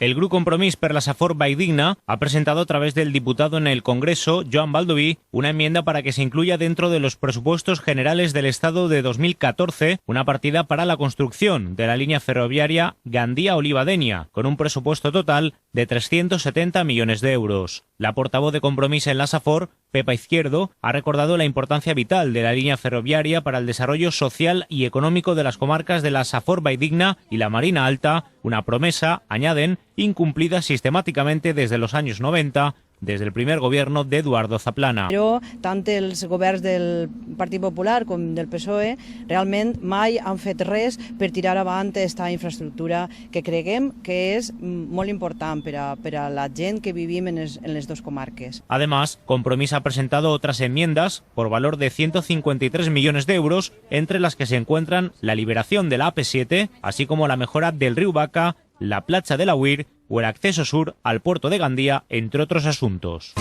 El Grup Compromís per la Safor Valldigna ha presentado a través del diputado en el Congreso, Joan Baldoví, una enmienda para que se incluya dentro de los presupuestos generales del Estado de 2014 una partida para la construcción de la línea ferroviaria Gandía-Olivadenia, con un presupuesto total de 370 millones de euros. La portavoz de Compromís en la Safor, Pepa Izquierdo, ha recordado la importancia vital de la línea ferroviaria para el desarrollo social y económico de las comarcas de la Safor Valldigna y la Marina Alta, una promesa, añaden, incumplida sistemáticamente desde los años 90, des del primer gobierno d'Eduardo Zaplana. Però tant els governs del Partit Popular com del PSOE realment mai han fet res per tirar avant aquesta infraestructura que creguem que és molt important per a la gent que vivim en les dos comarques. Además, Compromís ha presentado otras enmiendas por valor de 153 millones de euros, entre las que se encuentran la liberación de la AP7, así como la mejora del río Vaca, la platja de la Huir o el acceso sur al puerto de Gandía, entre otros asuntos.